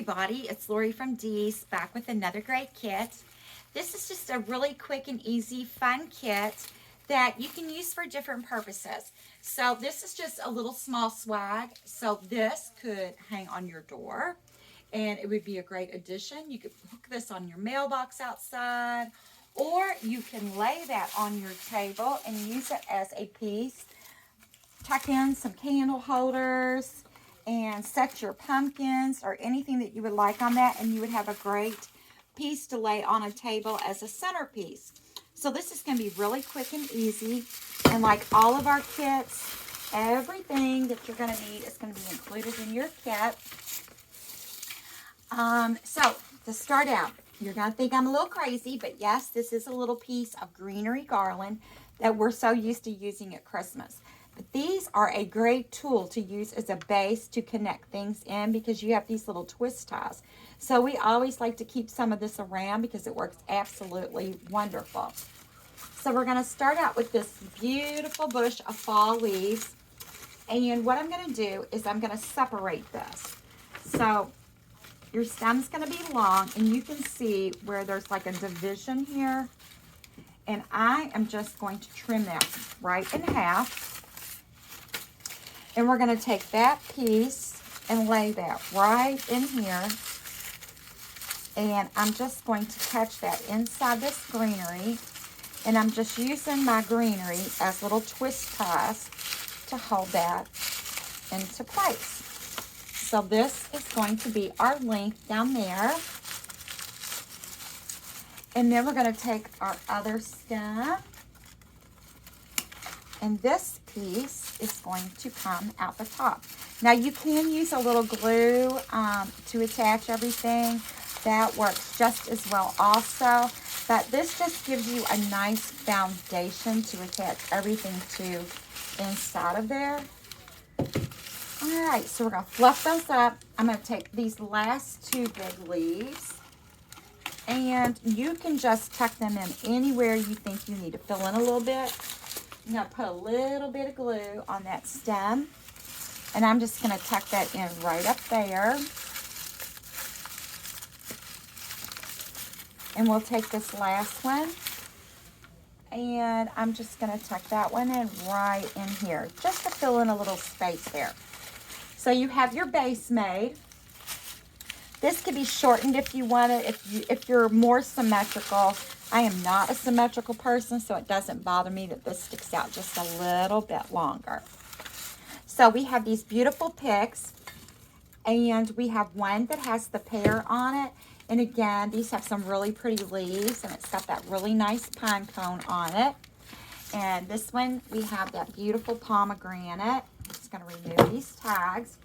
everybody, it's Lorie from Dee's back with another great kit. This is just a really quick and easy fun kit that you can use for different purposes. So this is just a little small swag. So this could hang on your door and it would be a great addition. You could hook this on your mailbox outside, or you can lay that on your table and use it as a piece. Tuck in some candle holders and set your pumpkins or anything that you would like on that, and you would have a great piece to lay on a table as a centerpiece. So this is going to be really quick and easy, and like all of our kits, everything that you're going to need is going to be included in your kit. So to start out, you're going to think I'm a little crazy, but yes, this is a little piece of Greenery Garland that we're so used to using at Christmas. But these are a great tool to use as a base to connect things in, because you have these little twist ties. So we always like to keep some of this around because it works absolutely wonderful. So we're going to start out with this beautiful bush of fall leaves. And what I'm going to do is I'm going to separate this. So your stem's going to be long, and you can see where there's like a division here. And I am just going to trim that right in half. And we're going to take that piece and lay that right in here. And I'm just going to catch that inside this greenery. And I'm just using my greenery as little twist ties to hold that into place. So this is going to be our length down there. And then we're going to take our other stem. And this piece is going to come out the top. Now you can use a little glue to attach everything. That works just as well also. But this just gives you a nice foundation to attach everything to inside of there. All right, so we're going to fluff those up. I'm going to take these last two big leaves, and you can just tuck them in anywhere you think you need to fill in a little bit. I'm going to put a little bit of glue on that stem, and I'm just going to tuck that in right up there. And we'll take this last one, and I'm just going to tuck that one in right in here, just to fill in a little space there. So you have your base made. This could be shortened if you want it, if you're more symmetrical. I am not a symmetrical person, so it doesn't bother me that this sticks out just a little bit longer. So we have these beautiful picks, and we have one that has the pear on it. And again, these have some really pretty leaves, and it's got that really nice pine cone on it. And this one, we have that beautiful pomegranate. I'm just going to remove these tags.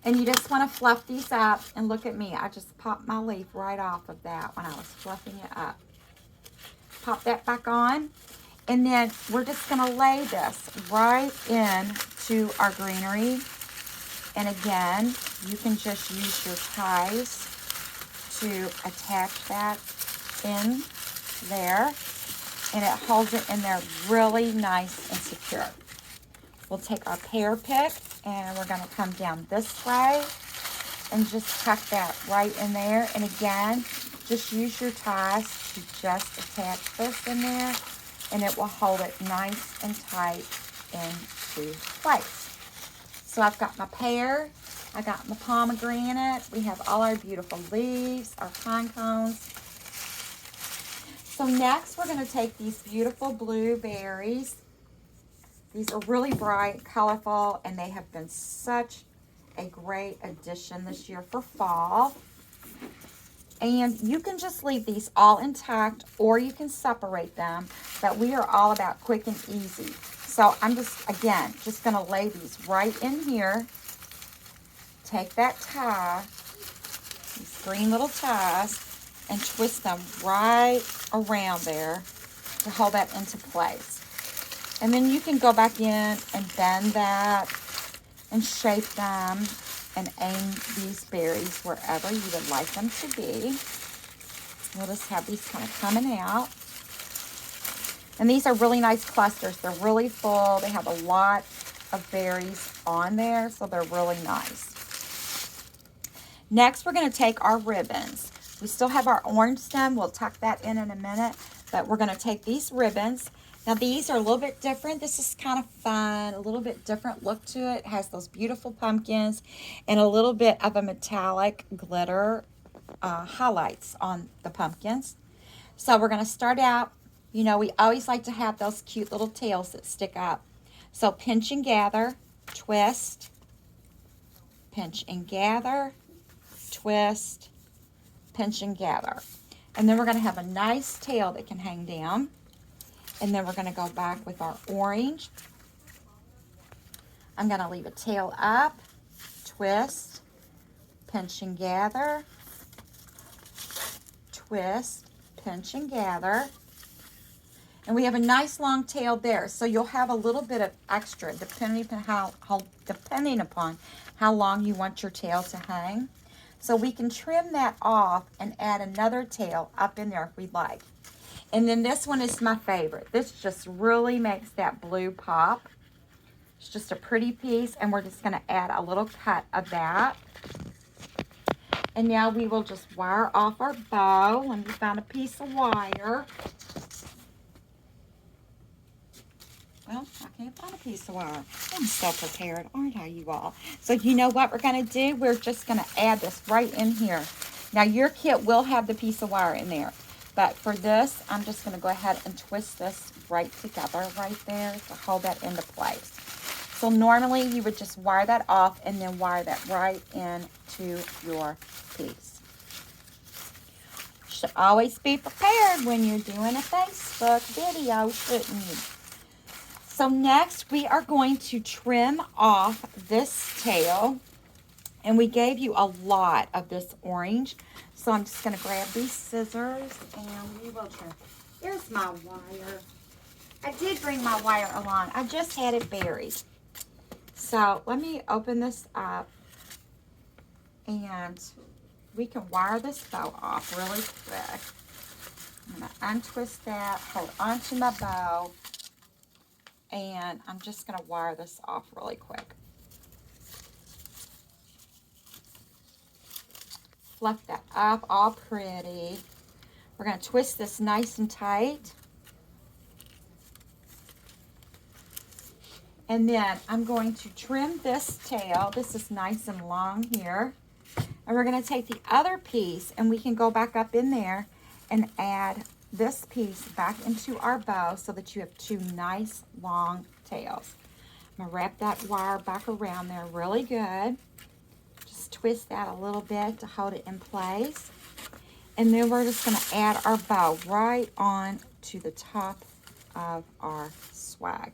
And you just want to fluff these up. And look at me. I just popped my leaf right off of that when I was fluffing it up. Pop that back on. And then we're just going to lay this right into our greenery. And again, you can just use your ties to attach that in there. And it holds it in there really nice and secure. We'll take our pear pick, and we're going to come down this way and just tuck that right in there. And again, just use your ties to just attach this in there, and it will hold it nice and tight into place. So I've got my pear, I got my pomegranate, we have all our beautiful leaves, our pine cones. So next we're going to take these beautiful blueberries. These are really bright, colorful, and they have been such a great addition this year for fall. And you can just leave these all intact, or you can separate them, but we are all about quick and easy. So I'm just, again, just going to lay these right in here. Take that tie, these green little ties, and twist them right around there to hold that into place. And then you can go back in and bend that and shape them and aim these berries wherever you would like them to be. We'll just have these kind of coming out. And these are really nice clusters. They're really full. They have a lot of berries on there, so they're really nice. Next, we're going to take our ribbons. We still have our orange stem. We'll tuck that in a minute. But we're going to take these ribbons. Now, these are a little bit different. This is kind of fun, a little bit different look to it. It has those beautiful pumpkins and a little bit of a metallic glitter highlights on the pumpkins. So we're going to start out, you know, we always like to have those cute little tails that stick up. So pinch and gather, twist, pinch and gather, twist, pinch and gather. And then we're going to have a nice tail that can hang down. And then we're going to go back with our orange. I'm going to leave a tail up, twist, pinch and gather, twist, pinch and gather. And we have a nice long tail there. So you'll have a little bit of extra depending upon how long you want your tail to hang. So we can trim that off and add another tail up in there if we'd like. And then this one is my favorite. This just really makes that blue pop. It's just a pretty piece, and we're just going to add a little cut of that. And now we will just wire off our bow. Let me find a piece of wire. Well, I can't find a piece of wire. I'm so prepared, aren't I, you all? So you know what we're going to do? We're just going to add this right in here. Now, your kit will have the piece of wire in there. But for this, I'm just going to go ahead and twist this right together right there to hold that into place. So normally, you would just wire that off and then wire that right into your piece. Should always be prepared when you're doing a Facebook video, shouldn't you? So next, we are going to trim off this tail. And we gave you a lot of this orange. So I'm just going to grab these scissors and we will trim. Here's my wire. I did bring my wire along. I just had it buried. So let me open this up. And we can wire this bow off really quick. I'm going to untwist that, hold onto my bow. And I'm just going to wire this off really quick. Fluff that up all pretty. We're going to twist this nice and tight. And then I'm going to trim this tail. This is nice and long here. And we're going to take the other piece and we can go back up in there and add this piece back into our bow so that you have two nice long tails. I'm going to wrap that wire back around there really good. Twist that a little bit to hold it in place. And then we're just going to add our bow right on to the top of our swag.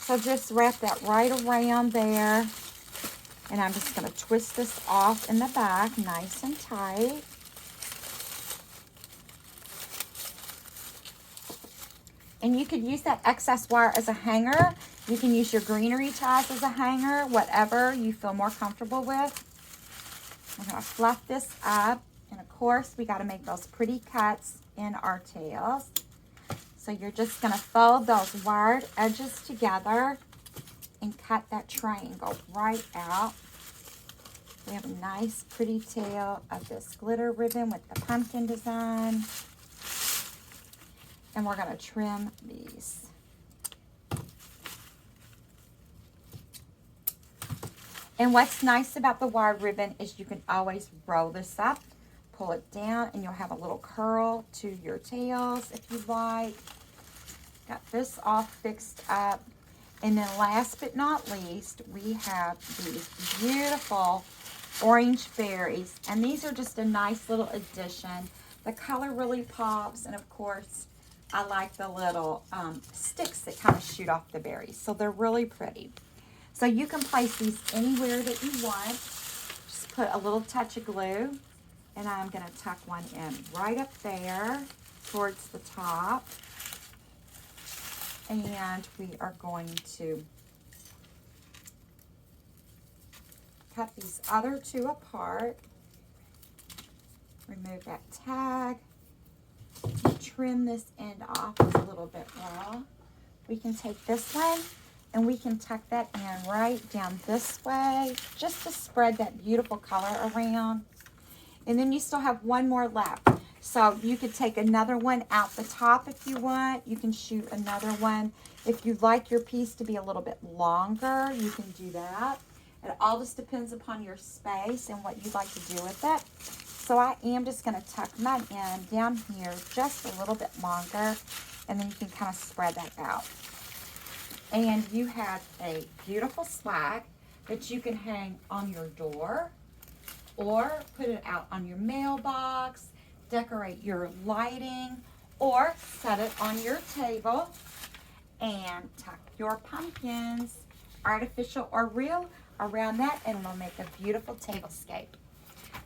So just wrap that right around there. And I'm just going to twist this off in the back nice and tight. And you could use that excess wire as a hanger. You can use your greenery ties as a hanger, whatever you feel more comfortable with. I'm going to fluff this up. And of course, we got to make those pretty cuts in our tails. So you're just going to fold those wired edges together and cut that triangle right out. We have a nice pretty tail of this glitter ribbon with the pumpkin design. And we're going to trim these. And what's nice about the wire ribbon is you can always roll this up, pull it down, and you'll have a little curl to your tails if you like. Got this all fixed up. And then last but not least, we have these beautiful orange berries. And these are just a nice little addition. The color really pops, and of course, I like the little sticks that kind of shoot off the berries. So they're really pretty. So you can place these anywhere that you want. Just put a little touch of glue. And I'm going to tuck one in right up there towards the top. And we are going to cut these other two apart. Remove that tag. Trim this end off a little bit raw. We can take this one And we can tuck that in right down this way, just to spread that beautiful color around. And then you still have one more left. So you could take another one out the top if you want. You can shoot another one. If you'd like your piece to be a little bit longer, you can do that. It all just depends upon your space and what you'd like to do with it. So I am just going to tuck mine in down here just a little bit longer, and then you can kind of spread that out. And you have a beautiful swag that you can hang on your door or put it out on your mailbox, decorate your lighting, or set it on your table and tuck your pumpkins, artificial or real, around that, and it'll make a beautiful tablescape.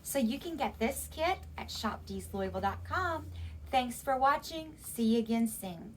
So you can get this kit at shopdeeslouisville.com. Thanks for watching. See you again soon.